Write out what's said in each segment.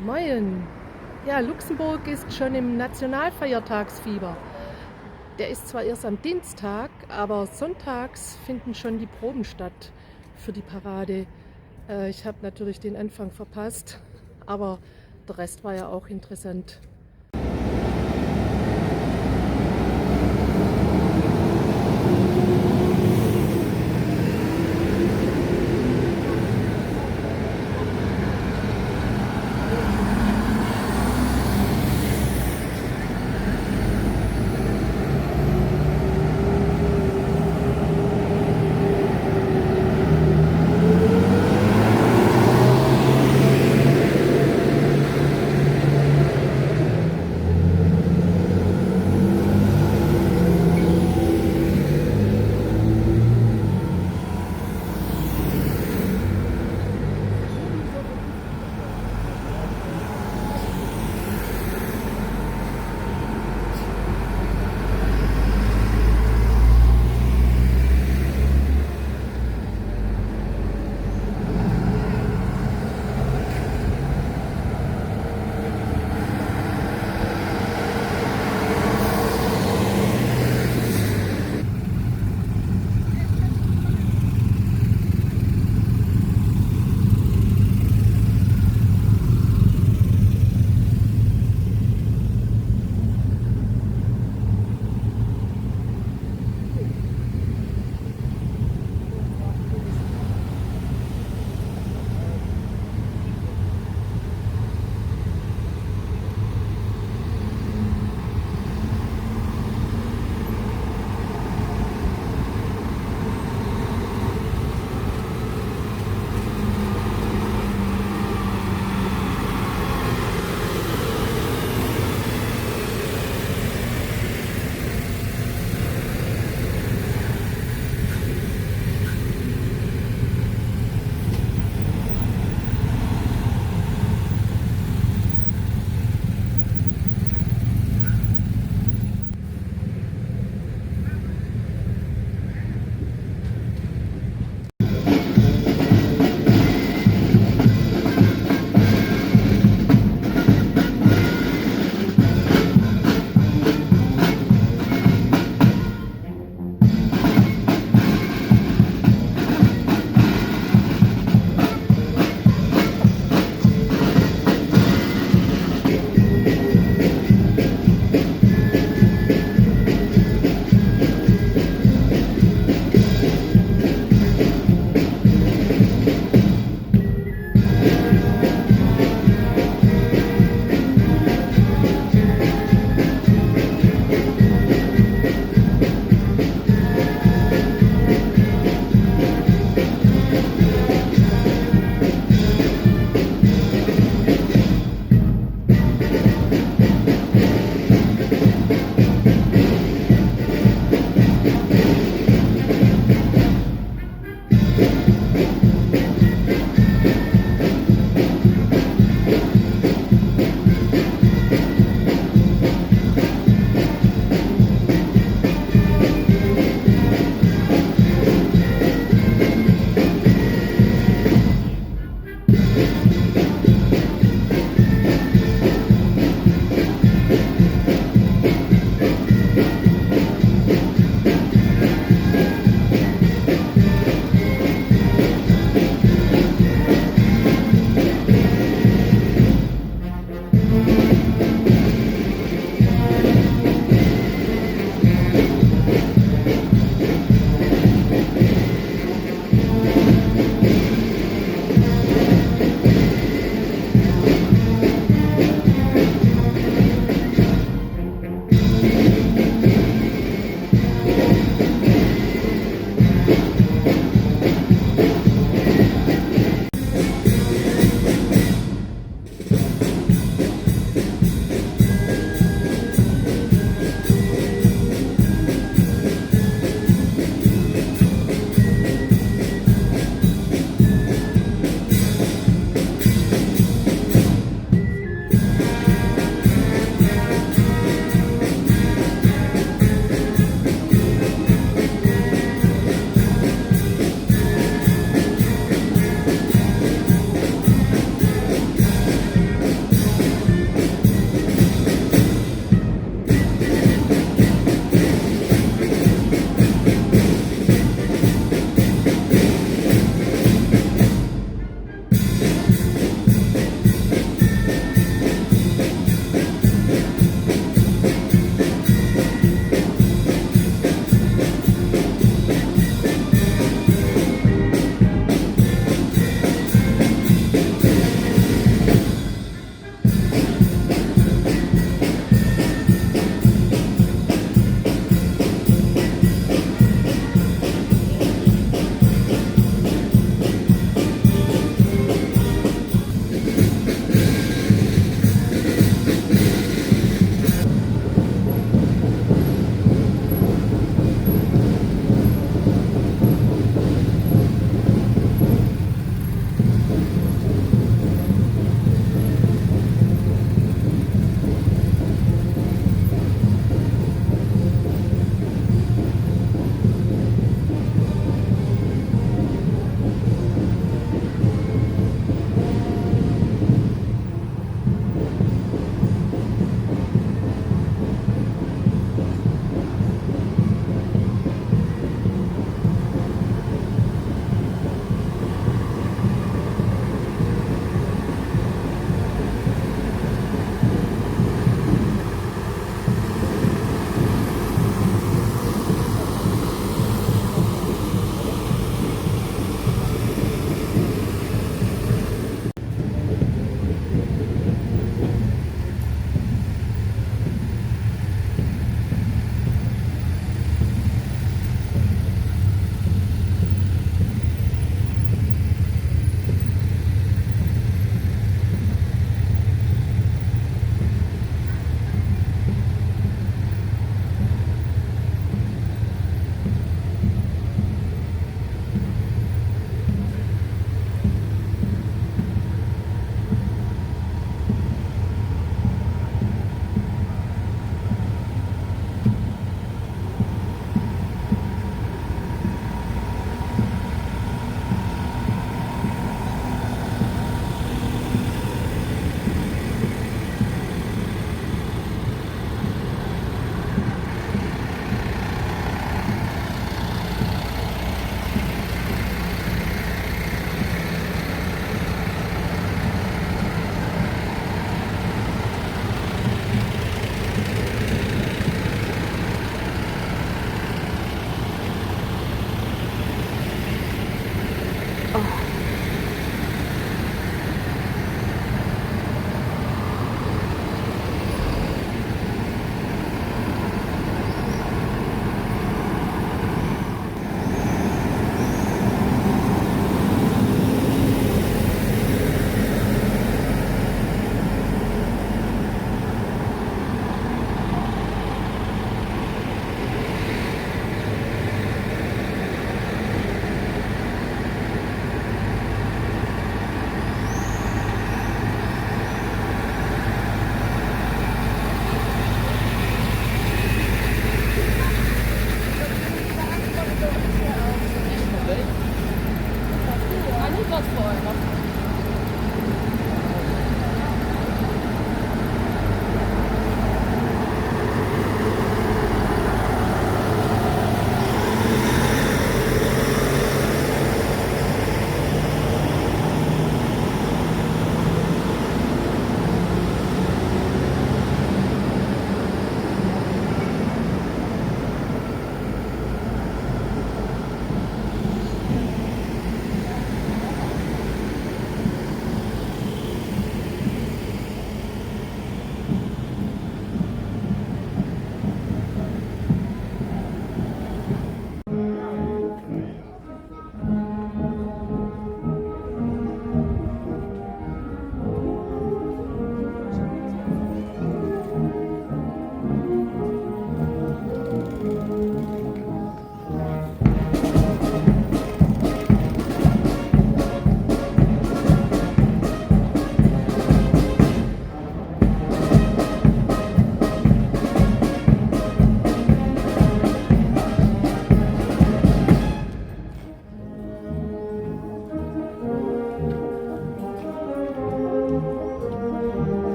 Moin. Ja, Luxemburg ist schon im Nationalfeiertagsfieber. Der ist zwar erst am Dienstag, aber sonntags finden schon die Proben statt für die Parade. Ich habe natürlich den Anfang verpasst, aber der Rest war ja auch interessant.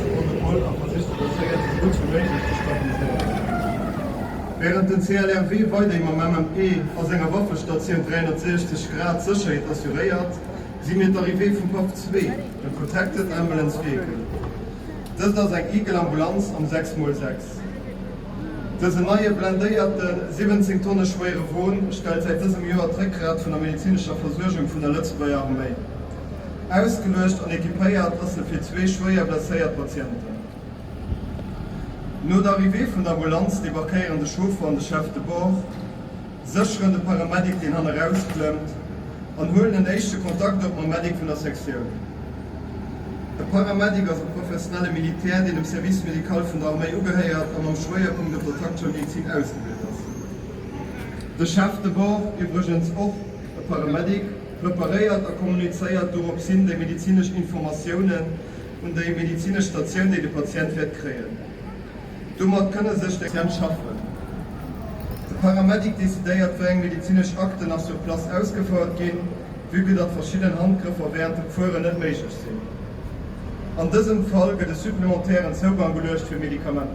Protokoll und versucht, das so gut wie möglich zu stabilisieren. Während den CLRW weiter im MMP aus einer Waffenstation 360 Grad Sicherheit assuriert, sind wir d'Arrivée vom PAF 2, der Protected Ambulance Vehicle. Das ist eine Eagle-Ambulanz am 6x6. Diese neue blindierte 17 Tonnen schwere Wohn stellt seit diesem Jahr ein Rückgrat von der medizinischen Versorgung von der Lützeraer Armee. Ausgelöst und equipiert ist sie für 2 schwer blessierte Patienten. Nur der Arrivée von der Ambulanz debarkieren der Chauffeur und der Chef de Bord, sichern den Paramedic den Hand rausklemmt und holen den ersten Kontakt mit dem Medic von der Sektion. Der Paramedic ist ein professioneller Militär, der im Service Medikal von der Armee angehört und am Schwerpunkt der taktischer Medizin ausgebildet ist. Der Chef de Bord, übrigens auch ein Paramedic, präpariert und kommuniziert darauf hin die medizinischen Informationen und die medizinische Station, die der Patient wird kriegen. Damit können sich die Patienten schaffen. Der Paramedic dezidiert, für eine medizinische Akte nach so Platz ausgeführt gehen, wie das verschiedene Handgriffe während dem Fahren nicht möglich sind. An diesem Fall wird es supplementären Zugang gelöst für Medikamente.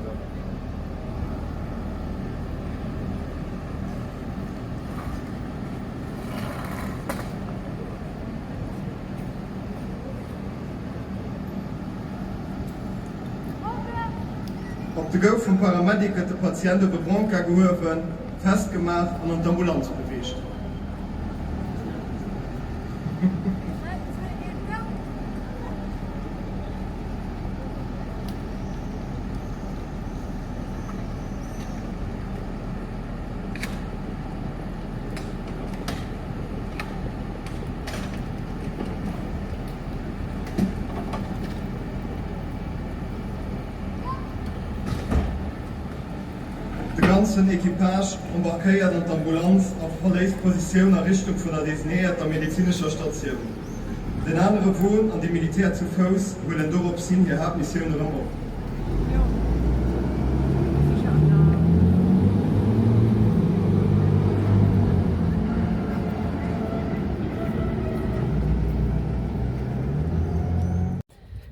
Auf der Go vom Paramedic wird der Patient über Bronca gehoben, festgemacht und an die Ambulanz bewegt. Die ganze Equipage embarkiert in die Ambulanz auf Verleihposition in Richtung von der designaten medizinischen Station. Den anderen Wohn an die Militär zu Fuß wollen darauf sind die Hauptmission rum.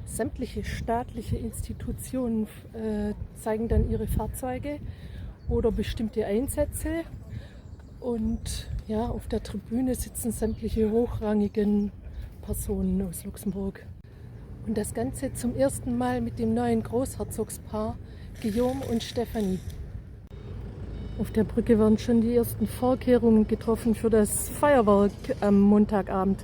Sämtliche staatliche Institutionen zeigen dann ihre Fahrzeuge oder bestimmte Einsätze. Und ja, auf der Tribüne sitzen sämtliche hochrangigen Personen aus Luxemburg. Und das Ganze zum ersten Mal mit dem neuen Großherzogspaar Guillaume und Stephanie. Auf der Brücke werden schon die ersten Vorkehrungen getroffen für das Feuerwerk am Montagabend.